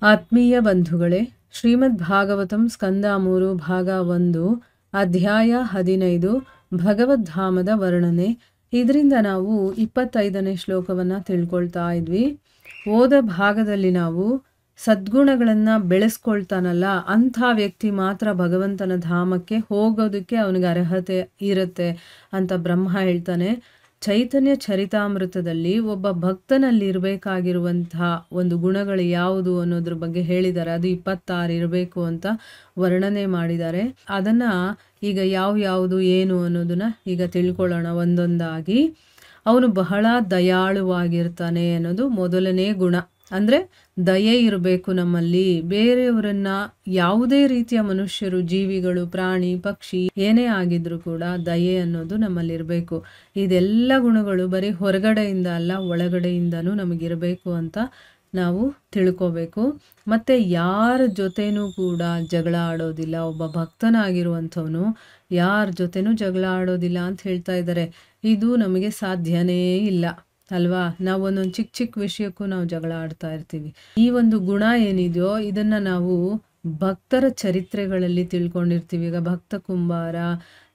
ಆತ್ಮೀಯ ಬಂಧುಗಳೇ, ಶ್ರೀಮದ್ ಭಾಗವತಂ ಸ್ಕಂದ 3 ಭಾಗ 1 ಅಧ್ಯಾಯ 15 ಭಗವದ್ಧಾಮದ ವರ್ಣನೆ. ಇದರಿಂದ ನಾವು 25ನೇ ಶ್ಲೋಕವನ್ನು ತಿಳ್ಕೊಳ್ತಾ ಇದ್ವಿ. ಓದ ಭಾಗದಲ್ಲಿ ನಾವು ಸದ್ಗುಣಗಳನ್ನು ಬೆಳೆಸ್ಕೊಳ್ತಾನಲ್ಲ ಅಂಥ ವ್ಯಕ್ತಿ ಮಾತ್ರ ಭಗವಂತನ ಧಾಮಕ್ಕೆ ಹೋಗೋದಕ್ಕೆ ಅವನಿಗೆ ಅರ್ಹತೆ ಇರುತ್ತೆ ಅಂತ ಬ್ರಹ್ಮ ಹೇಳ್ತಾನೆ. ಚೈತನ್ಯ ಚರಿತಾಮೃತದಲ್ಲಿ ಒಬ್ಬ ಭಕ್ತನಲ್ಲಿ ಇರಬೇಕಾಗಿರುವಂತಹ ಒಂದು ಗುಣಗಳು ಯಾವುದು ಅನ್ನೋದ್ರ ಬಗ್ಗೆ ಹೇಳಿದ್ದಾರೆ. ಅದು 26 ಇರಬೇಕು ಅಂತ ವರ್ಣನೆ ಮಾಡಿದ್ದಾರೆ. ಅದನ್ನು ಈಗ ಯಾವುದು ಏನು ಅನ್ನೋದನ್ನ ಈಗ ತಿಳ್ಕೊಳ್ಳೋಣ ಒಂದೊಂದಾಗಿ. ಅವನು ಬಹಳ ದಯಾಳುವಾಗಿರ್ತಾನೆ ಅನ್ನೋದು ಮೊದಲನೇ ಗುಣ. ಅಂದರೆ ದಯೆ ಇರಬೇಕು ನಮ್ಮಲ್ಲಿ. ಬೇರೆಯವರನ್ನ ಯಾವುದೇ ರೀತಿಯ ಮನುಷ್ಯರು, ಜೀವಿಗಳು, ಪ್ರಾಣಿ, ಪಕ್ಷಿ ಏನೇ ಆಗಿದ್ರು ಕೂಡ ದಯೆ ಅನ್ನೋದು ನಮ್ಮಲ್ಲಿರಬೇಕು. ಇದೆಲ್ಲ ಗುಣಗಳು ಬರೀ ಹೊರಗಡೆಯಿಂದ ಅಲ್ಲ, ಒಳಗಡೆಯಿಂದನೂ ನಮಗಿರಬೇಕು ಅಂತ ನಾವು ತಿಳ್ಕೋಬೇಕು. ಮತ್ತು ಯಾರ ಜೊತೆನೂ ಕೂಡ ಜಗಳ ಆಡೋದಿಲ್ಲ. ಒಬ್ಬ ಭಕ್ತನಾಗಿರುವಂಥವನು ಯಾರ ಜೊತೆನೂ ಜಗಳ ಆಡೋದಿಲ್ಲ ಅಂತ ಹೇಳ್ತಾ ಇದ್ದಾರೆ. ಇದು ನಮಗೆ ಸಾಧ್ಯನೇ ಇಲ್ಲ ಅಲ್ವಾ? ನಾವು ಒಂದೊಂದು ಚಿಕ್ಕ ವಿಷಯಕ್ಕೂ ನಾವು ಜಗಳ ಆಡ್ತಾ ಇರ್ತೀವಿ. ಈ ಒಂದು ಗುಣ ಏನಿದೆಯೋ ಇದನ್ನು ನಾವು ಭಕ್ತರ ಚರಿತ್ರೆಗಳಲ್ಲಿ ತಿಳ್ಕೊಂಡಿರ್ತೀವಿ. ಈಗ ಭಕ್ತ ಕುಂಬಾರ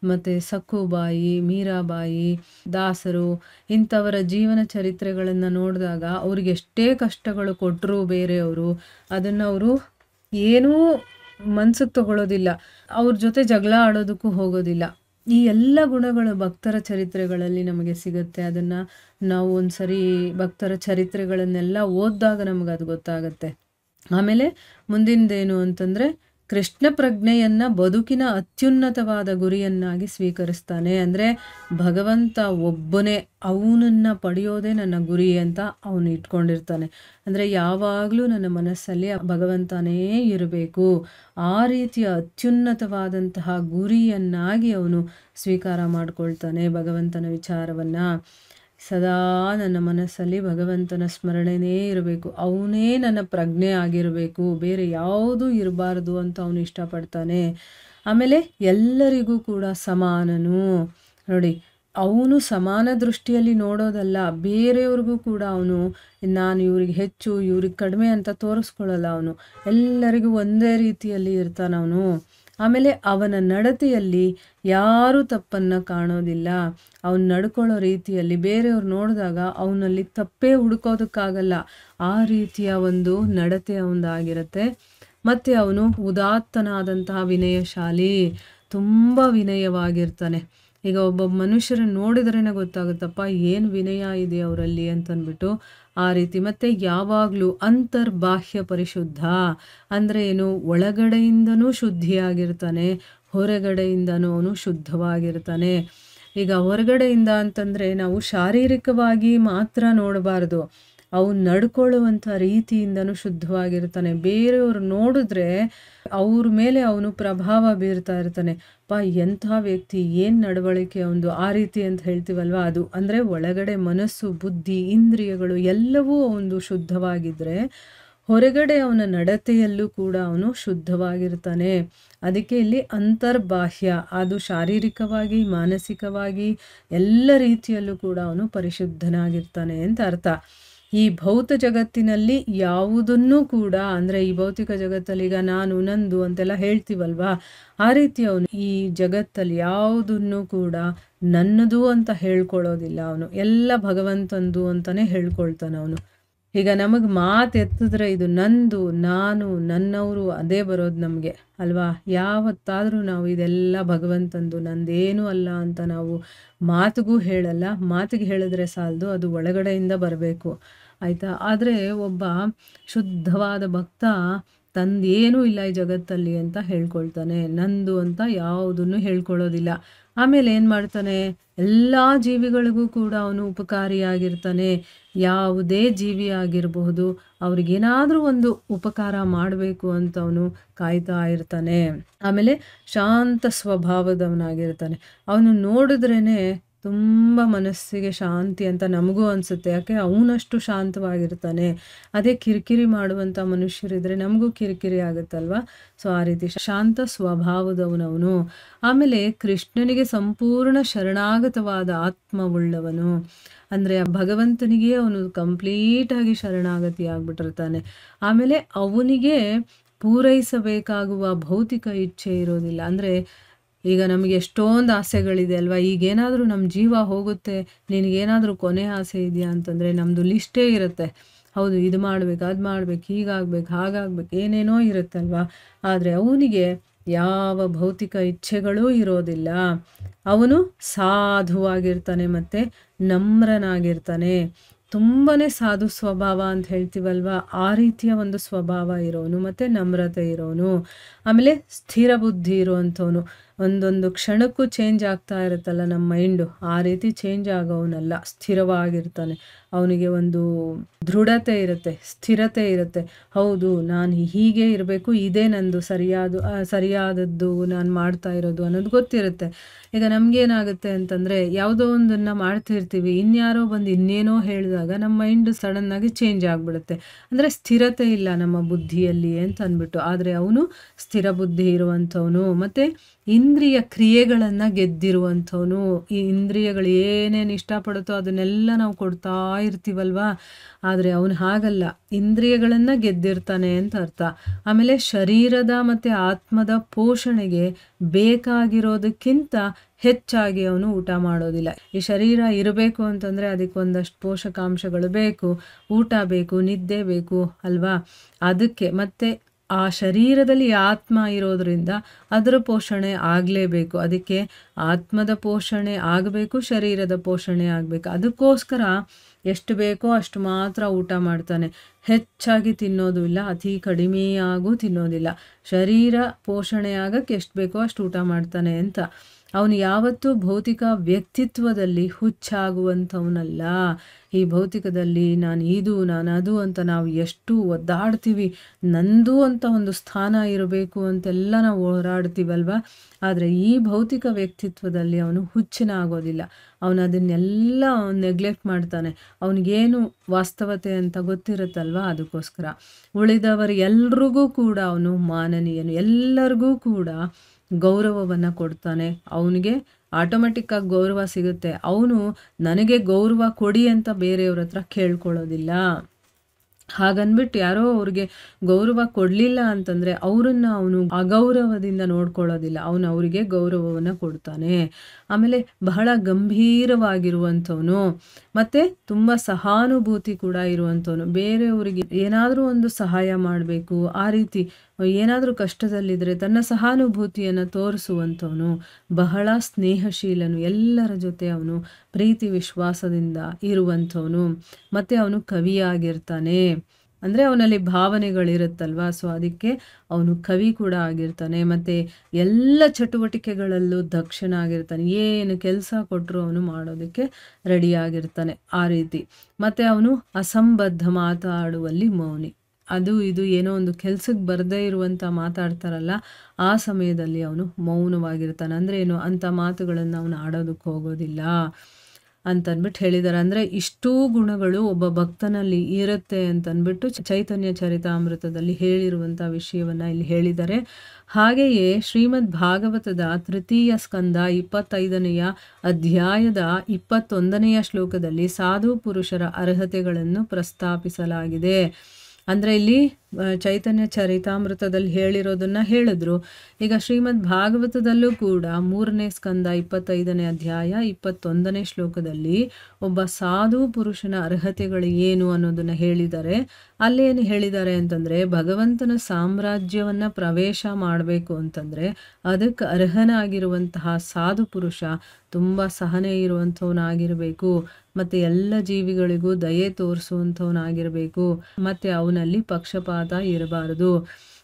ಮತ್ತು ಸಕ್ಕುಬಾಯಿ, ಮೀರಾಬಾಯಿ, ದಾಸರು ಇಂಥವರ ಜೀವನ ಚರಿತ್ರೆಗಳನ್ನು ನೋಡಿದಾಗ ಅವ್ರಿಗೆ ಎಷ್ಟೇ ಕಷ್ಟಗಳು ಕೊಟ್ಟರು ಬೇರೆಯವರು ಅದನ್ನು ಅವರು ಏನೂ ಮನ್ಸಿಗೆ ತಗೊಳ್ಳೋದಿಲ್ಲ. ಅವ್ರ ಜೊತೆ ಜಗಳ ಆಡೋದಕ್ಕೂ ಹೋಗೋದಿಲ್ಲ. ಈ ಎಲ್ಲ ಗುಣಗಳು ಭಕ್ತರ ಚರಿತ್ರೆಗಳಲ್ಲಿ ನಮಗೆ ಸಿಗುತ್ತೆ. ಅದನ್ನು ನಾವು ಒಂದ್ಸರಿ ಭಕ್ತರ ಚರಿತ್ರೆಗಳನ್ನೆಲ್ಲ ಓದಿದಾಗ ನಮಗೆ ಅದು ಗೊತ್ತಾಗುತ್ತೆ. ಆಮೇಲೆ ಮುಂದಿನದೇನು ಅಂತಂದರೆ, ಕೃಷ್ಣ ಪ್ರಜ್ಞೆಯನ್ನು ಬದುಕಿನ ಅತ್ಯುನ್ನತವಾದ ಗುರಿಯನ್ನಾಗಿ ಸ್ವೀಕರಿಸ್ತಾನೆ. ಅಂದರೆ ಭಗವಂತ ಒಬ್ಬನೇ, ಅವನನ್ನು ಪಡೆಯೋದೇ ನನ್ನ ಗುರಿ ಅಂತ ಅವನು ಇಟ್ಕೊಂಡಿರ್ತಾನೆ. ಅಂದರೆ ಯಾವಾಗಲೂ ನನ್ನ ಮನಸ್ಸಲ್ಲಿ ಭಗವಂತನೇ ಇರಬೇಕು. ಆ ರೀತಿಯ ಅತ್ಯುನ್ನತವಾದಂತಹ ಗುರಿಯನ್ನಾಗಿ ಅವನು ಸ್ವೀಕಾರ ಮಾಡ್ಕೊಳ್ತಾನೆ. ಭಗವಂತನ ವಿಚಾರವನ್ನು ಸದಾ ನನ್ನ ಮನಸ್ಸಲ್ಲಿ ಭಗವಂತನ ಸ್ಮರಣೆನೇ ಇರಬೇಕು. ಅವನೇ ನನ್ನ ಪ್ರಜ್ಞೆ ಆಗಿರಬೇಕು, ಬೇರೆ ಯಾವುದೂ ಇರಬಾರ್ದು ಅಂತ ಅವನು ಇಷ್ಟಪಡ್ತಾನೆ. ಆಮೇಲೆ ಎಲ್ಲರಿಗೂ ಕೂಡ ಸಮಾನನು. ನೋಡಿ, ಅವನು ಸಮಾನ ದೃಷ್ಟಿಯಲ್ಲಿ ನೋಡೋದಲ್ಲ, ಬೇರೆಯವ್ರಿಗೂ ಕೂಡ ಅವನು ನಾನು ಇವ್ರಿಗೆ ಹೆಚ್ಚು ಇವ್ರಿಗೆ ಕಡಿಮೆ ಅಂತ ತೋರಿಸ್ಕೊಳ್ಳಲ್ಲ. ಅವನು ಎಲ್ಲರಿಗೂ ಒಂದೇ ರೀತಿಯಲ್ಲಿ ಇರ್ತಾನೆ ಅವನು. ಆಮೇಲೆ ಅವನ ನಡತೆಯಲ್ಲಿ ಯಾರೂ ತಪ್ಪನ್ನು ಕಾಣೋದಿಲ್ಲ. ಅವನು ನಡ್ಕೊಳ್ಳೋ ರೀತಿಯಲ್ಲಿ ಬೇರೆಯವ್ರು ನೋಡಿದಾಗ ಅವನಲ್ಲಿ ತಪ್ಪೇ ಹುಡುಕೋದಕ್ಕಾಗಲ್ಲ. ಆ ರೀತಿಯ ಒಂದು ನಡತೆ ಅವನದಾಗಿರುತ್ತೆ. ಮತ್ತು ಅವನು ಉದಾತ್ತನಾದಂತಹ ವಿನಯಶಾಲಿ, ತುಂಬ ವಿನಯವಾಗಿರ್ತಾನೆ. ಈಗ ಒಬ್ಬ ಮನುಷ್ಯರನ್ನು ನೋಡಿದ್ರೇ ಗೊತ್ತಾಗುತ್ತಪ್ಪ ಏನು ವಿನಯ ಇದೆ ಅವರಲ್ಲಿ ಅಂತಂದ್ಬಿಟ್ಟು ಆ ರೀತಿ. ಮತ್ತು ಯಾವಾಗಲೂ ಅಂತರ್ಬಾಹ್ಯ ಪರಿಶುದ್ಧ. ಅಂದರೆ ಏನು? ಒಳಗಡೆಯಿಂದನೂ ಶುದ್ಧಿಯಾಗಿರ್ತಾನೆ, ಹೊರಗಡೆಯಿಂದನೂ ಅವನು ಶುದ್ಧವಾಗಿರ್ತಾನೆ. ಈಗ ಹೊರಗಡೆಯಿಂದ ಅಂತಂದರೆ ನಾವು ಶಾರೀರಿಕವಾಗಿ ಮಾತ್ರ ನೋಡಬಾರ್ದು, ಅವನು ನಡ್ಕೊಳ್ಳುವಂಥ ರೀತಿಯಿಂದನೂ ಶುದ್ಧವಾಗಿರ್ತಾನೆ. ಬೇರೆಯವರು ನೋಡಿದ್ರೆ ಅವ್ರ ಮೇಲೆ ಅವನು ಪ್ರಭಾವ ಬೀರ್ತಾ ಇರ್ತಾನೆ. ಎಂಥ ವ್ಯಕ್ತಿ, ಏನು ನಡವಳಿಕೆ ಅವನು, ಆ ರೀತಿ ಅಂತ ಹೇಳ್ತೀವಲ್ವ ಅದು. ಅಂದರೆ ಒಳಗಡೆ ಮನಸ್ಸು, ಬುದ್ಧಿ, ಇಂದ್ರಿಯಗಳು ಎಲ್ಲವೂ ಅವನು ಶುದ್ಧವಾಗಿದ್ದರೆ ಹೊರಗಡೆ ಅವನ ನಡತೆಯಲ್ಲೂ ಕೂಡ ಅವನು ಶುದ್ಧವಾಗಿರ್ತಾನೆ. ಅದಕ್ಕೆ ಇಲ್ಲಿ ಅಂತರ್ಬಾಹ್ಯ, ಅದು ಶಾರೀರಿಕವಾಗಿ, ಮಾನಸಿಕವಾಗಿ ಎಲ್ಲ ರೀತಿಯಲ್ಲೂ ಕೂಡ ಅವನು ಪರಿಶುದ್ಧನಾಗಿರ್ತಾನೆ ಅಂತ ಅರ್ಥ. ಈ ಭೌತ ಜಗತ್ತಿನಲ್ಲಿ ಯಾವುದನ್ನೂ ಕೂಡ, ಅಂದರೆ ಈ ಭೌತಿಕ ಜಗತ್ತಲ್ಲಿ ಈಗ ನಾನು ನಂದು ಅಂತೆಲ್ಲ ಹೇಳ್ತೀವಲ್ವಾ, ಆ ರೀತಿ ಅವನು ಈ ಜಗತ್ತಲ್ಲಿ ಯಾವುದನ್ನು ಕೂಡ ನನ್ನದು ಅಂತ ಹೇಳ್ಕೊಳ್ಳೋದಿಲ್ಲ. ಅವನು ಎಲ್ಲ ಭಗವಂತಂದು ಅಂತಲೇ ಹೇಳ್ಕೊಳ್ತಾನೆ ಅವನು. ಈಗ ನಮಗೆ ಮಾತು ಎತ್ತಿದ್ರೆ ಇದು ನಂದು, ನಾನು, ನನ್ನವರು ಅದೇ ಬರೋದು ನಮಗೆ ಅಲ್ವಾ? ಯಾವತ್ತಾದರೂ ನಾವು ಇದೆಲ್ಲ ಭಗವಂತಂದು, ನಂದೇನೂ ಅಲ್ಲ ಅಂತ ನಾವು ಮಾತಿಗೂ ಹೇಳಲ್ಲ. ಮಾತಿಗೆ ಹೇಳಿದ್ರೆ ಸಾಲದು, ಅದು ಒಳಗಡೆಯಿಂದ ಬರಬೇಕು, ಆಯಿತಾ? ಆದರೆ ಒಬ್ಬ ಶುದ್ಧವಾದ ಭಕ್ತ ತಂದೇನೂ ಇಲ್ಲ ಈ ಜಗತ್ತಲ್ಲಿ ಅಂತ ಹೇಳ್ಕೊಳ್ತಾನೆ. ನಂದು ಅಂತ ಯಾವುದನ್ನು ಹೇಳ್ಕೊಳ್ಳೋದಿಲ್ಲ. ಆಮೇಲೆ ಏನು ಮಾಡ್ತಾನೆ? ಎಲ್ಲ ಜೀವಿಗಳಿಗೂ ಕೂಡ ಅವನು ಉಪಕಾರಿಯಾಗಿರ್ತಾನೆ. ಯಾವುದೇ ಜೀವಿ ಆಗಿರಬಹುದು, ಅವ್ರಿಗೇನಾದರೂ ಒಂದು ಉಪಕಾರ ಮಾಡಬೇಕು ಅಂತ ಅವನು ಕಾಯ್ತಾ ಇರ್ತಾನೆ. ಆಮೇಲೆ ಶಾಂತ ಸ್ವಭಾವದವನಾಗಿರ್ತಾನೆ. ಅವನು ನೋಡಿದ್ರೇ ತುಂಬ ಮನಸ್ಸಿಗೆ ಶಾಂತಿ ಅಂತ ನಮಗೂ ಅನಿಸುತ್ತೆ. ಯಾಕೆ ಅವನಷ್ಟು ಶಾಂತವಾಗಿರ್ತಾನೆ. ಅದೇ ಕಿರಿಕಿರಿ ಮಾಡುವಂಥ ಮನುಷ್ಯರಿದ್ರೆ ನಮಗೂ ಕಿರಿಕಿರಿ ಆಗುತ್ತಲ್ವ. ಸೊ ಆ ರೀತಿ ಶಾಂತ ಸ್ವಭಾವದವನವನು. ಆಮೇಲೆ ಕೃಷ್ಣನಿಗೆ ಸಂಪೂರ್ಣ ಶರಣಾಗತವಾದ ಆತ್ಮವುಳ್ಳವನು. ಅಂದರೆ ಭಗವಂತನಿಗೆ ಅವನು ಕಂಪ್ಲೀಟಾಗಿ ಶರಣಾಗತಿ ಆಗ್ಬಿಟ್ಟಿರ್ತಾನೆ. ಆಮೇಲೆ ಅವನಿಗೆ ಪೂರೈಸಬೇಕಾಗುವ ಭೌತಿಕ ಇಚ್ಛೆ ಇರೋದಿಲ್ಲ. ಅಂದರೆ ಈಗ ನಮಗೆ ಎಷ್ಟೊಂದು ಆಸೆಗಳಿದೆ ಅಲ್ವಾ. ಈಗೇನಾದರೂ ನಮ್ಮ ಜೀವ ಹೋಗುತ್ತೆ, ನಿನಗೇನಾದರೂ ಕೊನೆ ಆಸೆ ಇದೆಯಾ ಅಂತಂದರೆ ನಮ್ಮದು ಲಿಸ್ಟೇ ಇರುತ್ತೆ. ಹೌದು, ಇದು ಮಾಡ್ಬೇಕು, ಅದು ಮಾಡ್ಬೇಕು, ಹೀಗಾಗ್ಬೇಕು, ಹಾಗಾಗ್ಬೇಕು, ಏನೇನೋ ಇರುತ್ತಲ್ವ. ಆದರೆ ಅವನಿಗೆ ಯಾವ ಭೌತಿಕ ಇಚ್ಛೆಗಳೂ ಇರೋದಿಲ್ಲ. ಅವನು ಸಾಧುವಾಗಿರ್ತಾನೆ ಮತ್ತು ನಮ್ರನಾಗಿರ್ತಾನೆ. ತುಂಬಾ ಸಾಧು ಸ್ವಭಾವ ಅಂತ ಹೇಳ್ತೀವಲ್ವ, ಆ ರೀತಿಯ ಒಂದು ಸ್ವಭಾವ ಇರೋನು ಮತ್ತು ನಮ್ರತೆ ಇರೋನು. ಆಮೇಲೆ ಸ್ಥಿರ ಬುದ್ಧಿ ಇರುವಂಥವನು. ಒಂದೊಂದು ಕ್ಷಣಕ್ಕೂ ಚೇಂಜ್ ಆಗ್ತಾ ಇರುತ್ತಲ್ಲ ನಮ್ಮ ಮೈಂಡು, ಆ ರೀತಿ ಚೇಂಜ್ ಆಗೋವನಲ್ಲ, ಸ್ಥಿರವಾಗಿರ್ತಾನೆ. ಅವನಿಗೆ ಒಂದು ದೃಢತೆ ಇರುತ್ತೆ, ಸ್ಥಿರತೆ ಇರುತ್ತೆ. ಹೌದು, ನಾನು ಹೀಗೆ ಇರಬೇಕು, ಇದೇ ನಂದು ಸರಿಯಾದದ್ದು ನಾನು ಮಾಡ್ತಾ ಇರೋದು ಅನ್ನೋದು ಗೊತ್ತಿರುತ್ತೆ. ಈಗ ನಮಗೇನಾಗುತ್ತೆ ಅಂತಂದರೆ ಯಾವುದೋ ಒಂದನ್ನು ಮಾಡ್ತಿರ್ತೀವಿ, ಇನ್ಯಾರೋ ಬಂದು ಇನ್ನೇನೋ ಹೇಳಿದಾಗ ನಮ್ಮ ಮೈಂಡ್ ಸಡನ್ನಾಗಿ ಚೇಂಜ್ ಆಗಿಬಿಡುತ್ತೆ. ಅಂದರೆ ಸ್ಥಿರತೆ ಇಲ್ಲ ನಮ್ಮ ಬುದ್ಧಿಯಲ್ಲಿ ಅಂತ ಅಂದ್ಬಿಟ್ಟು. ಆದರೆ ಅವನು ಸ್ಥಿರ ಬುದ್ಧಿ ಇರುವಂಥವನು ಮತ್ತು ಇಂದ್ರಿಯ ಕ್ರಿಯೆಗಳನ್ನು ಗೆದ್ದಿರುವಂಥವನು. ಈ ಇಂದ್ರಿಯಗಳು ಏನೇನು ಇಷ್ಟಪಡುತ್ತೋ ಅದನ್ನೆಲ್ಲ ನಾವು ಕೊಡ್ತಾ ಇರ್ತೀವಲ್ವ. ಆದರೆ ಅವನು ಹಾಗಲ್ಲ, ಇಂದ್ರಿಯಗಳನ್ನು ಗೆದ್ದಿರ್ತಾನೆ ಅಂತ ಅರ್ಥ. ಆಮೇಲೆ ಶರೀರದ ಮತ್ತು ಆತ್ಮದ ಪೋಷಣೆಗೆ ಬೇಕಾಗಿರೋದಕ್ಕಿಂತ ಹೆಚ್ಚಾಗಿ ಅವನು ಊಟ ಮಾಡೋದಿಲ್ಲ. ಈ ಶರೀರ ಇರಬೇಕು ಅಂತಂದರೆ ಅದಕ್ಕೆ ಒಂದಷ್ಟು ಪೋಷಕಾಂಶಗಳು ಬೇಕು, ಊಟ ಬೇಕು, ನಿದ್ದೆ ಬೇಕು ಅಲ್ವಾ. ಅದಕ್ಕೆ ಮತ್ತೆ ಆ ಶರೀರದಲ್ಲಿ ಆತ್ಮ ಇರೋದ್ರಿಂದ ಅದರ ಪೋಷಣೆ ಆಗಲೇಬೇಕು. ಅದಕ್ಕೆ ಆತ್ಮದ ಪೋಷಣೆ ಆಗಬೇಕು, ಶರೀರದ ಪೋಷಣೆ ಆಗಬೇಕು. ಅದಕ್ಕೋಸ್ಕರ ಎಷ್ಟು ಬೇಕೋ ಅಷ್ಟು ಮಾತ್ರ ಊಟ ಮಾಡ್ತಾನೆ. ಹೆಚ್ಚಾಗಿ ತಿನ್ನೋದು ಇಲ್ಲ, ಅತಿ ಕಡಿಮೆಯಾಗೂ ತಿನ್ನೋದಿಲ್ಲ. ಶರೀರ ಪೋಷಣೆ ಆಗಕ್ಕೆ ಎಷ್ಟು ಬೇಕೋ ಅಷ್ಟು ಊಟ ಮಾಡ್ತಾನೆ ಅಂತ. ಅವನು ಯಾವತ್ತೂ ಭೌತಿಕ ವ್ಯಕ್ತಿತ್ವದಲ್ಲಿ ಹುಚ್ಚಾಗುವಂಥವನಲ್ಲ. ಈ ಭೌತಿಕದಲ್ಲಿ ನಾನು ಇದು, ನಾನು ಅದು ಅಂತ ನಾವು ಎಷ್ಟು ಒದ್ದಾಡ್ತೀವಿ. ನಂದು ಅಂತ ಒಂದು ಸ್ಥಾನ ಇರಬೇಕು ಅಂತೆಲ್ಲ ನಾವು ಹೋರಾಡ್ತೀವಲ್ವ. ಆದರೆ ಈ ಭೌತಿಕ ವ್ಯಕ್ತಿತ್ವದಲ್ಲಿ ಅವನು ಹುಚ್ಚಿನ ಆಗೋದಿಲ್ಲ. ಅವನು ಅದನ್ನೆಲ್ಲ ನೆಗ್ಲೆಕ್ಟ್ ಮಾಡ್ತಾನೆ. ಅವನಿಗೇನು ವಾಸ್ತವತೆ ಅಂತ ಗೊತ್ತಿರುತ್ತಲ್ವ. ಅದಕ್ಕೋಸ್ಕರ ಉಳಿದವರು ಎಲ್ರಿಗೂ ಕೂಡ ಅವನು ಮಾನನೀಯನು. ಎಲ್ಲರಿಗೂ ಕೂಡ ಗೌರವವನ್ನು ಕೊಡ್ತಾನೆ. ಅವನಿಗೆ ಆಟೋಮೆಟಿಕ್ಕಾಗಿ ಗೌರವ ಸಿಗುತ್ತೆ. ಅವನು ನನಗೆ ಗೌರವ ಕೊಡಿ ಅಂತ ಬೇರೆಯವ್ರ ಹತ್ರ ಕೇಳ್ಕೊಳ್ಳೋದಿಲ್ಲ. ಹಾಗನ್ಬಿಟ್ಟು ಯಾರೋ ಅವ್ರಿಗೆ ಗೌರವ ಕೊಡಲಿಲ್ಲ ಅಂತಂದರೆ ಅವರನ್ನು ಅವನು ಅಗೌರವದಿಂದ ನೋಡ್ಕೊಳ್ಳೋದಿಲ್ಲ. ಅವನು ಅವರಿಗೆ ಗೌರವವನ್ನು ಕೊಡ್ತಾನೆ. ಆಮೇಲೆ ಬಹಳ ಗಂಭೀರವಾಗಿರುವಂಥವನು ಮತ್ತು ತುಂಬ ಸಹಾನುಭೂತಿ ಕೂಡ ಇರುವಂಥವನು. ಬೇರೆಯವರಿಗೆ ಏನಾದರೂ ಒಂದು ಸಹಾಯ ಮಾಡಬೇಕು, ಆ ರೀತಿ ಏನಾದರೂ ಕಷ್ಟದಲ್ಲಿದ್ದರೆ ತನ್ನ ಸಹಾನುಭೂತಿಯನ್ನು ತೋರಿಸುವಂಥವನು. ಬಹಳ ಸ್ನೇಹಶೀಲನು, ಎಲ್ಲರ ಜೊತೆ ಅವನು ಪ್ರೀತಿ ವಿಶ್ವಾಸದಿಂದ ಇರುವಂಥವನು. ಮತ್ತು ಅವನು ಕವಿಯಾಗಿರ್ತಾನೆ. ಅಂದರೆ ಅವನಲ್ಲಿ ಭಾವನೆಗಳಿರುತ್ತಲ್ವ. ಸೊ ಅದಕ್ಕೆ ಅವನು ಕವಿ ಕೂಡ ಆಗಿರ್ತಾನೆ. ಮತ್ತು ಎಲ್ಲ ಚಟುವಟಿಕೆಗಳಲ್ಲೂ ದಕ್ಷನಾಗಿರ್ತಾನೆ. ಏನು ಕೆಲಸ ಕೊಟ್ಟರು ಅವನು ಮಾಡೋದಕ್ಕೆ ರೆಡಿಯಾಗಿರ್ತಾನೆ, ಆ ರೀತಿ. ಮತ್ತು ಅವನು ಅಸಂಬದ್ಧ ಮಾತಾಡುವಲ್ಲಿ ಮೌನಿ. ಅದು ಇದು ಏನೋ ಒಂದು ಕೆಲ್ಸಕ್ಕೆ ಬರದೇ ಇರುವಂಥ ಮಾತಾಡ್ತಾರಲ್ಲ, ಆ ಸಮಯದಲ್ಲಿ ಅವನು ಮೌನವಾಗಿರ್ತಾನೆ. ಅಂದರೆ ಏನು, ಅಂಥ ಮಾತುಗಳನ್ನು ಅವನು ಆಡೋದಕ್ಕೆ ಹೋಗೋದಿಲ್ಲ ಅಂತಂದ್ಬಿಟ್ಟು ಹೇಳಿದ್ದಾರೆ. ಅಂದರೆ ಇಷ್ಟೂ ಗುಣಗಳು ಒಬ್ಬ ಭಕ್ತನಲ್ಲಿ ಇರುತ್ತೆ ಅಂತಂದ್ಬಿಟ್ಟು ಚೈತನ್ಯ ಚರಿತಾಮೃತದಲ್ಲಿ ಹೇಳಿರುವಂಥ ವಿಷಯವನ್ನು ಇಲ್ಲಿ ಹೇಳಿದ್ದಾರೆ. ಹಾಗೆಯೇ ಶ್ರೀಮದ್ ಭಾಗವತದ ತೃತೀಯ ಸ್ಕಂದ 25ನೆಯ ಅಧ್ಯಾಯದ 21ನೆಯ ಶ್ಲೋಕದಲ್ಲಿ ಸಾಧು ಪುರುಷರ ಅರ್ಹತೆಗಳನ್ನು ಪ್ರಸ್ತಾಪಿಸಲಾಗಿದೆ. ಅಂದರೆ ಇಲ್ಲಿ ಚೈತನ್ಯ ಚರಿತಾಮೃತದಲ್ಲಿ ಹೇಳಿರೋದನ್ನು ಹೇಳಿದ್ರು. ಈಗ ಶ್ರೀಮದ್ ಭಾಗವತದಲ್ಲೂ ಕೂಡ 3ನೇ ಸ್ಕಂದ 25ನೇ ಅಧ್ಯಾಯ 21ನೇ ಶ್ಲೋಕದಲ್ಲಿ ಒಬ್ಬ ಸಾಧು ಪುರುಷನ ಅರ್ಹತೆಗಳು ಏನು ಅನ್ನೋದನ್ನು ಹೇಳಿದ್ದಾರೆ. ಅಲ್ಲೇನು ಹೇಳಿದ್ದಾರೆ ಅಂತಂದರೆ, ಭಗವಂತನ ಸಾಮ್ರಾಜ್ಯವನ್ನು ಪ್ರವೇಶ ಮಾಡಬೇಕು ಅಂತಂದರೆ ಅದಕ್ಕೆ ಅರ್ಹನಾಗಿರುವಂತಹ ಸಾಧು ಪುರುಷ ತುಂಬ ಸಹನೆ ಇರುವಂಥವನಾಗಿರಬೇಕು, ಮತ್ತು ಎಲ್ಲ ಜೀವಿಗಳಿಗೂ ದಯೆ ತೋರಿಸುವಂಥವನಾಗಿರಬೇಕು, ಮತ್ತು ಅವನಲ್ಲಿ ಪಕ್ಷಪಾತ ಇರಬಾರದು.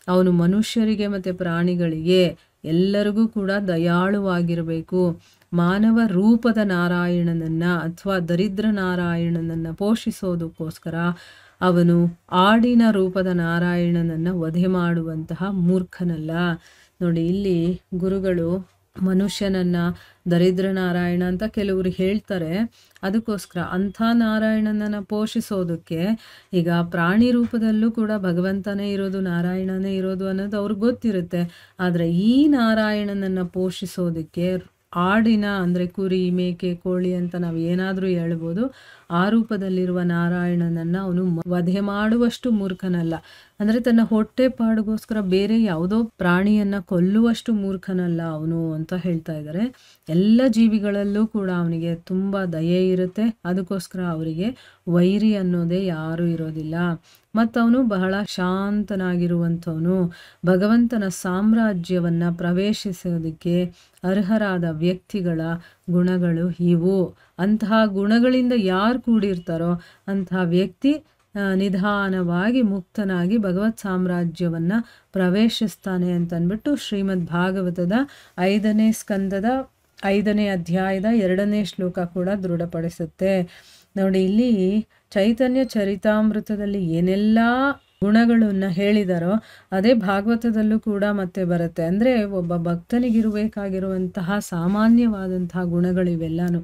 ಅವನು ಮನುಷ್ಯರಿಗೆ ಮತ್ತು ಪ್ರಾಣಿಗಳಿಗೆ ಎಲ್ಲರಿಗೂ ಕೂಡ ದಯಾಳುವಾಗಿರಬೇಕು. ಮಾನವ ರೂಪದ ನಾರಾಯಣನನ್ನು ಅಥವಾ ದರಿದ್ರ ನಾರಾಯಣನನ್ನು ಪೋಷಿಸೋದಕ್ಕೋಸ್ಕರ ಅವನು ಆಡಿನ ರೂಪದ ನಾರಾಯಣನನ್ನು ವಧೆ ಮಾಡುವಂತಹ ಮೂರ್ಖನಲ್ಲ. ನೋಡಿ, ಇಲ್ಲಿ ಗುರುಗಳು ಮನುಷ್ಯನನ್ನು ದರಿದ್ರ ನಾರಾಯಣ ಅಂತ ಕೆಲವರು ಹೇಳ್ತಾರೆ. ಅದಕ್ಕೋಸ್ಕರ ಅಂಥ ನಾರಾಯಣನನ್ನು ಪೋಷಿಸೋದಕ್ಕೆ ಈಗ ಪ್ರಾಣಿ ರೂಪದಲ್ಲೂ ಕೂಡ ಭಗವಂತನೇ ಇರೋದು, ನಾರಾಯಣನೇ ಇರೋದು ಅನ್ನೋದು ಅವ್ರಿಗೆ ಗೊತ್ತಿರುತ್ತೆ. ಆದರೆ ಈ ನಾರಾಯಣನನ್ನು ಪೋಷಿಸೋದಕ್ಕೆ ಆಡಿನ ಅಂದರೆ ಕುರಿ, ಮೇಕೆ, ಕೋಳಿ ಅಂತ ನಾವು ಏನಾದರೂ ಹೇಳ್ಬೋದು, ಆ ರೂಪದಲ್ಲಿರುವ ನಾರಾಯಣನನ್ನು ಅವನು ವಧೆ ಮಾಡುವಷ್ಟು ಮೂರ್ಖನಲ್ಲ. ಅಂದರೆ ತನ್ನ ಹೊಟ್ಟೆ ಪಾಡಿಗೋಸ್ಕರ ಬೇರೆ ಯಾವುದೋ ಪ್ರಾಣಿಯನ್ನು ಕೊಲ್ಲುವಷ್ಟು ಮೂರ್ಖನಲ್ಲ ಅವನು ಅಂತ ಹೇಳ್ತಾ ಇದ್ದಾರೆ. ಎಲ್ಲ ಜೀವಿಗಳಲ್ಲೂ ಕೂಡ ಅವನಿಗೆ ತುಂಬ ದಯೆ ಇರುತ್ತೆ. ಅದಕ್ಕೋಸ್ಕರ ಅವರಿಗೆ ವೈರಿ ಅನ್ನೋದೇ ಯಾರೂ ಇರೋದಿಲ್ಲ. ಮತ್ತು ಅವನು ಬಹಳ ಶಾಂತನಾಗಿರುವಂಥವನು. ಭಗವಂತನ ಸಾಮ್ರಾಜ್ಯವನ್ನು ಪ್ರವೇಶಿಸೋದಕ್ಕೆ ಅರ್ಹರಾದ ವ್ಯಕ್ತಿಗಳ ಗುಣಗಳು ಇವು. ಅಂತಹ ಗುಣಗಳಿಂದ ಯಾರು ಕೂಡಿರ್ತಾರೋ ಅಂತಹ ವ್ಯಕ್ತಿ ನಿಧಾನವಾಗಿ ಮುಕ್ತನಾಗಿ ಭಗವತ್ ಸಾಮ್ರಾಜ್ಯವನ್ನು ಪ್ರವೇಶಿಸ್ತಾನೆ ಅಂತಂದ್ಬಿಟ್ಟು ಶ್ರೀಮದ್ ಭಾಗವತದ 5ನೇ ಸ್ಕಂದದ 5ನೇ ಅಧ್ಯಾಯದ 2ನೇ ಶ್ಲೋಕ ಕೂಡ ದೃಢಪಡಿಸುತ್ತೆ. ನೋಡಿ, ಇಲ್ಲಿ ಚೈತನ್ಯ ಚರಿತಾಮೃತದಲ್ಲಿ ಏನೆಲ್ಲ ಗುಣಗಳನ್ನು ಹೇಳಿದಾರೋ ಅದೇ ಭಾಗವತದಲ್ಲೂ ಕೂಡ ಮತ್ತೆ ಬರುತ್ತೆ. ಅಂದರೆ ಒಬ್ಬ ಭಕ್ತನಿಗಿರಬೇಕಾಗಿರುವಂತಹ ಸಾಮಾನ್ಯವಾದಂತಹ ಗುಣಗಳಿವೆಲ್ಲನೂ.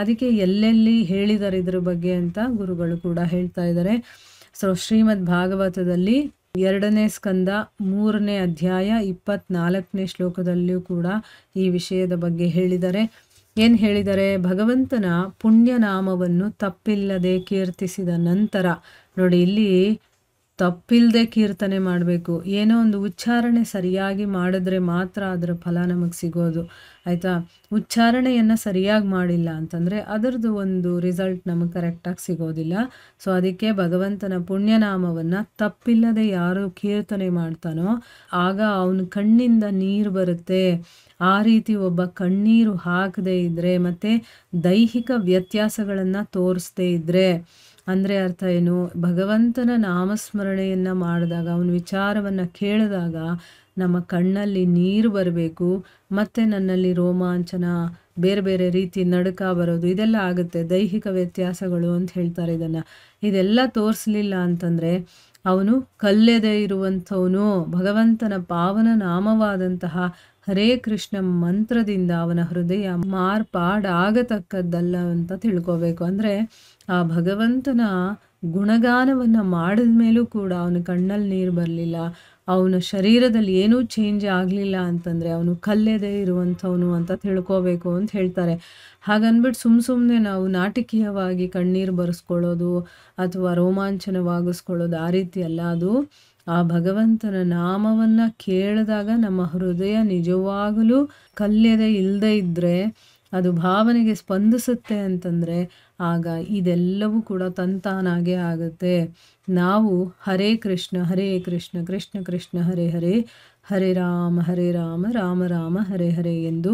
ಅದಕ್ಕೆ ಎಲ್ಲೆಲ್ಲಿ ಹೇಳಿದ್ದಾರೆ ಇದ್ರ ಬಗ್ಗೆ ಅಂತ ಗುರುಗಳು ಕೂಡ ಹೇಳ್ತಾ ಇದ್ದಾರೆ. ಶ್ರೀಮದ್ ಭಾಗವತದಲ್ಲಿ 2ನೇ ಸ್ಕಂದ 3ನೇ ಅಧ್ಯಾಯ 24ನೇ ಶ್ಲೋಕದಲ್ಲಿಯೂ ಕೂಡ ಈ ವಿಷಯದ ಬಗ್ಗೆ ಹೇಳಿದ್ದಾರೆ. ಏನು ಹೇಳಿದ್ದಾರೆ? ಭಗವಂತನ ಪುಣ್ಯನಾಮವನ್ನು ತಪ್ಪಿಲ್ಲದೆ ಕೀರ್ತಿಸಿದ ನಂತರ ನೋಡಿ, ಇಲ್ಲಿ ತಪ್ಪಿಲ್ಲದೆ ಕೀರ್ತನೆ ಮಾಡಬೇಕು. ಏನೋ ಒಂದು ಉಚ್ಚಾರಣೆ ಸರಿಯಾಗಿ ಮಾಡಿದ್ರೆ ಮಾತ್ರ ಅದರ ಫಲ ನಮಗೆ ಸಿಗೋದು, ಆಯಿತಾ? ಉಚ್ಚಾರಣೆಯನ್ನು ಸರಿಯಾಗಿ ಮಾಡಿಲ್ಲ ಅಂತಂದರೆ ಅದರದ್ದು ಒಂದು ರಿಸಲ್ಟ್ ನಮಗೆ ಕರೆಕ್ಟಾಗಿ ಸಿಗೋದಿಲ್ಲ. ಸೊ ಅದಕ್ಕೆ ಭಗವಂತನ ಪುಣ್ಯನಾಮವನ್ನು ತಪ್ಪಿಲ್ಲದೆ ಯಾರು ಕೀರ್ತನೆ ಮಾಡ್ತಾನೋ ಆಗ ಅವನ ಕಣ್ಣಿಂದ ನೀರು ಬರುತ್ತೆ. ಆ ರೀತಿ ಒಬ್ಬ ಕಣ್ಣೀರು ಹಾಕದೇ ಇದ್ದರೆ ಮತ್ತು ದೈಹಿಕ ವ್ಯತ್ಯಾಸಗಳನ್ನು ತೋರಿಸದೇ ಇದ್ದರೆ, ಅಂದರೆ ಅರ್ಥ ಏನು? ಭಗವಂತನ ನಾಮಸ್ಮರಣೆಯನ್ನು ಮಾಡಿದಾಗ, ಅವನ ವಿಚಾರವನ್ನು ಕೇಳಿದಾಗ ನಮ್ಮ ಕಣ್ಣಲ್ಲಿ ನೀರು ಬರಬೇಕು, ಮತ್ತು ನನ್ನಲ್ಲಿ ರೋಮಾಂಚನ, ಬೇರೆ ಬೇರೆ ರೀತಿ ನಡುಕ ಬರೋದು, ಇದೆಲ್ಲ ಆಗುತ್ತೆ. ದೈಹಿಕ ವ್ಯತ್ಯಾಸಗಳು ಅಂತ ಹೇಳ್ತಾರೆ ಇದನ್ನು. ಇದೆಲ್ಲ ತೋರಿಸಲಿಲ್ಲ ಅಂತಂದರೆ ಅವನು ಕಲ್ಲೆದೆ ಇರುವಂಥವನು. ಭಗವಂತನ ಪಾವನ ನಾಮವಾದಂತಹ ಹರೇ ಕೃಷ್ಣ ಮಂತ್ರದಿಂದ ಅವನ ಹೃದಯ ಮಾರ್ಪಾಡಾಗತಕ್ಕದ್ದಲ್ಲ ಅಂತ ತಿಳ್ಕೋಬೇಕು. ಅಂದರೆ ಆ ಭಗವಂತನ ಗುಣಗಾನವನ್ನು ಮಾಡಿದ ಮೇಲೂ ಕೂಡ ಅವನ ಕಣ್ಣಲ್ಲಿ ನೀರು ಬರಲಿಲ್ಲ, ಅವನ ಶರೀರದಲ್ಲಿ ಏನೂ ಚೇಂಜ್ ಆಗಲಿಲ್ಲ ಅಂತಂದರೆ ಅವನು ಕಲ್ಲೆದೆ ಇರುವಂಥವನು ಅಂತ ತಿಳ್ಕೋಬೇಕು ಅಂತ ಹೇಳ್ತಾರೆ. ಹಾಗನ್ಬಿಟ್ಟು ಸುಮ್ಮನೆ ನಾವು ನಾಟಕೀಯವಾಗಿ ಕಣ್ಣೀರು ಬರೆಸ್ಕೊಳ್ಳೋದು ಅಥವಾ ರೋಮಾಂಚನವಾಗಿಸ್ಕೊಳ್ಳೋದು ಆ ರೀತಿ ಅಲ್ಲ. ಅದು ಆ ಭಗವಂತನ ನಾಮವನ್ನು ಕೇಳಿದಾಗ ನಮ್ಮ ಹೃದಯ ನಿಜವಾಗಲೂ ಕಲ್ಲೆದೆ ಇಲ್ಲದೆ ಇದ್ದರೆ, ಅದು ಭಾವನೆಗೆ ಸ್ಪಂದಿಸುತ್ತೆ ಅಂತಂದರೆ ಆಗ ಇದೆಲ್ಲವೂ ಕೂಡ ತಂತಾನಾಗೆ ಆಗುತ್ತೆ. ನಾವು ಹರೇ ಕೃಷ್ಣ ಕೃಷ್ಣ ಕೃಷ್ಣ ಹರೇ ಹರೇ, ಹರೇ ರಾಮ ರಾಮ ರಾಮ ಹರೇ ಹರೇ ಎಂದು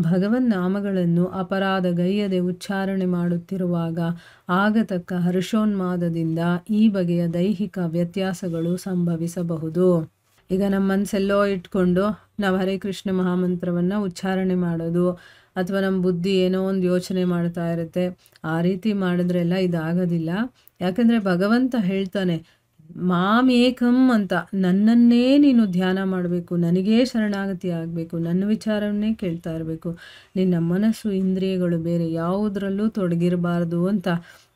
ಭಗವನ್ ನಾಮಗಳನ್ನು ಅಪರಾಧಗೈಯದೆ ಉಚ್ಚಾರಣೆ ಮಾಡುತ್ತಿರುವಾಗ ಆಗತಕ್ಕ ಹರ್ಷೋನ್ಮಾದದಿಂದ ಈ ಬಗೆಯ ದೈಹಿಕ ವ್ಯತ್ಯಾಸಗಳು ಸಂಭವಿಸಬಹುದು. ಈಗ ನಮ್ಮ ಮನಸ್ಸೆಲ್ಲೋ ಇಟ್ಕೊಂಡು ನಾವು ಹರೇ ಕೃಷ್ಣ ಮಹಾಮಂತ್ರವನ್ನು ಉಚ್ಚಾರಣೆ ಮಾಡೋದು, ಅಥವಾ ನಮ್ಮ ಬುದ್ಧಿ ಏನೋ ಒಂದು ಯೋಚನೆ ಮಾಡ್ತಾ ಇರುತ್ತೆ, ಆ ರೀತಿ ಮಾಡಿದ್ರೆಲ್ಲ ಇದಾಗೋದಿಲ್ಲ. ಯಾಕಂದರೆ ಭಗವಂತ ಹೇಳ್ತಾನೆ, ಮಾಮೇಕಂ ಅಂತ, ನನ್ನನ್ನೇ ನೀನು ಧ್ಯಾನ ಮಾಡಬೇಕು, ನನಗೇ ಶರಣಾಗತಿ ಆಗಬೇಕು, ನನ್ನ ವಿಚಾರವನ್ನೇ ಕೇಳ್ತಾ ಇರಬೇಕು, ನಿನ್ನ ಮನಸ್ಸು ಇಂದ್ರಿಯಗಳು ಬೇರೆ ಯಾವುದರಲ್ಲೂ ತೊಡಗಿರಬಾರ್ದು ಅಂತ.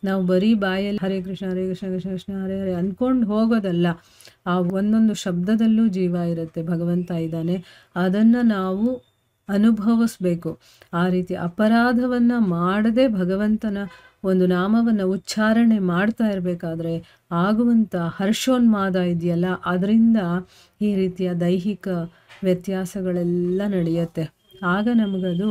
ನಾವು ಬರೀ ಬಾಯಲ್ಲಿ ಹರೇ ಕೃಷ್ಣ ಕೃಷ್ಣ ಕೃಷ್ಣ ಹರೇ ಹರೇ ಅಂದ್ಕೊಂಡು ಹೋಗೋದಲ್ಲ. ಆ ಒಂದೊಂದು ಶಬ್ದದಲ್ಲೂ ಜೀವ ಇರುತ್ತೆ, ಭಗವಂತ ಇದ್ದಾನೆ, ಅದನ್ನು ನಾವು ಅನುಭವಿಸ್ಬೇಕು. ಆ ರೀತಿ ಅಪರಾಧವನ್ನು ಮಾಡದೆ ಭಗವಂತನ ಒಂದು ನಾಮವನ್ನು ಉಚ್ಚಾರಣೆ ಮಾಡ್ತಾ ಇರಬೇಕಾದ್ರೆ ಆಗುವಂಥ ಹರ್ಷೋನ್ಮಾದ ಇದೆಯಲ್ಲ, ಅದರಿಂದ ಈ ರೀತಿಯ ದೈಹಿಕ ವ್ಯತ್ಯಾಸಗಳೆಲ್ಲ ನಡೆಯುತ್ತೆ. ಆಗ ನಮಗದು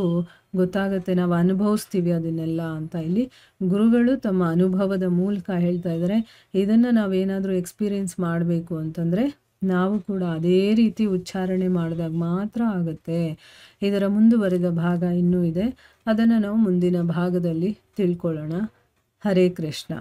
ಗೊತ್ತಾಗುತ್ತೆ, ನಾವು ಅನುಭವಿಸ್ತೀವಿ ಅದನ್ನೆಲ್ಲ ಅಂತ ಇಲ್ಲಿ ಗುರುಗಳು ತಮ್ಮ ಅನುಭವದ ಮೂಲಕ ಹೇಳ್ತಾ ಇದ್ದಾರೆ. ಇದನ್ನು ನಾವೇನಾದರೂ ಎಕ್ಸ್ಪೀರಿಯೆನ್ಸ್ ಮಾಡಬೇಕು ಅಂತಂದರೆ ನಾವು ಕೂಡ ಅದೇ ರೀತಿ ಉಚ್ಚಾರಣೆ ಮಾಡಿದಾಗ ಮಾತ್ರ ಆಗುತ್ತೆ. ಇದರ ಮುಂದುವರೆದ ಭಾಗ ಇನ್ನೂ ಇದೆ, ಅದನ್ನು ನಾವು ಮುಂದಿನ ಭಾಗದಲ್ಲಿ ತಿಳ್ಕೊಳ್ಳೋಣ. ಹರೇ ಕೃಷ್ಣ.